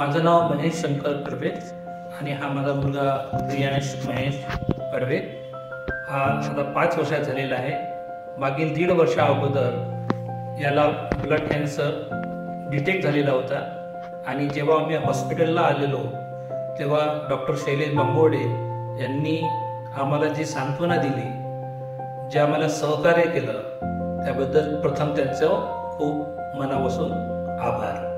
माझं नाव महेश शंकर कडवे आणि हा माझा मुलगा प्रियांश महेश कडवे. हा आता 5 वर्षाचा झालेला आहे. मागील 1.5 वर्षा अगोदर याला ब्लड कॅन्सर डिटेक्ट झालेला होता आणि जेव्हा आम्ही हॉस्पिटलला आलेलो तेव्हा डॉक्टर शैलेश बांबोडे यांनी आम्हाला जी सांत्वना दिली, जे आम्हाला सहकार्य केलं, त्याबद्दल प्रथम त्यांचं खूप मनापासून आभार.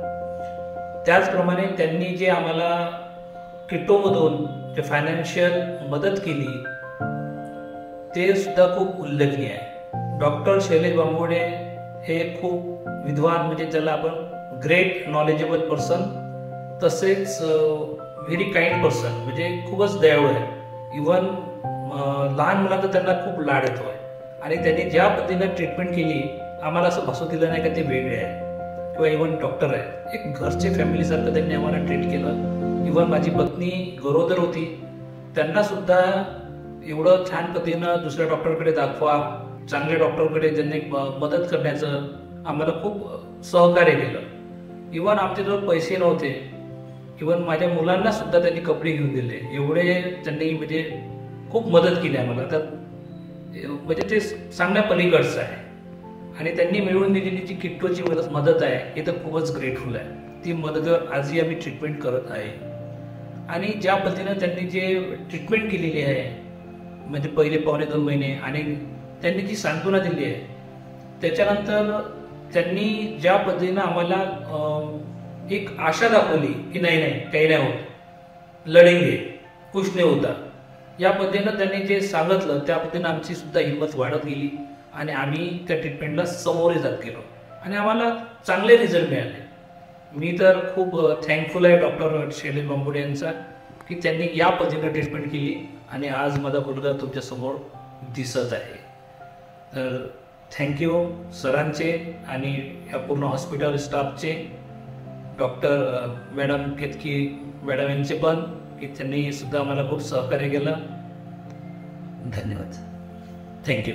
त्याचप्रमाणे त्यांनी जे आम्हाला किटोमधून जे फायनान्शियल मदत केली ते सुद्धा खूप उल्लेखनीय आहे. डॉक्टर शैलेश बांबोडे हे खूप विद्वान, म्हणजे ज्याला आपण ग्रेट नॉलेजेबल पर्सन, तसेच व्हेरी काइंड पर्सन, म्हणजे खूपच दयाळू आहे. इवन लहान मुलांचा त्यांना खूप लाड येतो आहे आणि त्यांनी ज्या पद्धतीनं ट्रीटमेंट केली आम्हाला असं भासू दिलं नाही का ते वेगळे आहे किंवा इव्हन डॉक्टर आहे. एक घरचे फॅमिलीसारखं त्यांनी आम्हाला ट्रीट केलं. इव्हन माझी पत्नी गरोदर होती, त्यांना सुद्धा एवढं छान पद्धतीनं दुसऱ्या डॉक्टरकडे दाखवा, चांगल्या डॉक्टरकडे ज्यांनी मदत करण्याचं आम्हाला खूप सहकार्य केलं. इव्हन आमच्याजवळ पैसे नव्हते, इव्हन माझ्या मुलांना सुद्धा त्यांनी कपडे घेऊन दिले. एवढे त्यांनी म्हणजे खूप मदत केली आम्हाला. तर म्हणजे ते सांगण्या पलीकडचं आहे. आणि त्यांनी मिळवून दिलेली जी किट्टोची मदत आहे हे तर खूपच ग्रेटफुल आहे. ती मदत आजही आम्ही ट्रीटमेंट करत आहे. आणि ज्या पद्धतीनं त्यांनी जे ट्रीटमेंट केलेली आहे, म्हणजे पहिले 1.5-2 महिने, आणि त्यांनी जी सांत्वना दिली आहे, त्याच्यानंतर त्यांनी ज्या पद्धतीनं आम्हाला एक आशा दाखवली की नाही काही नाही होत, लढेंगे, कुछ नहीं होता, या पद्धतीनं त्यांनी जे सांगितलं त्या पद्धतीनं आमची सुद्धा हिंमत वाढत गेली आणि आम्ही त्या ट्रीटमेंटला सामोरे जात गेलो आणि आम्हाला चांगले रिझल्ट मिळाले. मी तर खूप थँकफुल आहे डॉक्टर शैलेश बांबोडे यांचा की त्यांनी या पद्धतीनं ट्रीटमेंट केली आणि आज माझा मुलगा तुमच्यासमोर दिसत आहे. तर थँक्यू सरांचे आणि या पूर्ण हॉस्पिटल स्टाफचे, डॉक्टर मॅडम केतकी मॅडम यांचे पण, की त्यांनी सुद्धा आम्हाला खूप सहकार्य केलं. धन्यवाद. थँक्यू.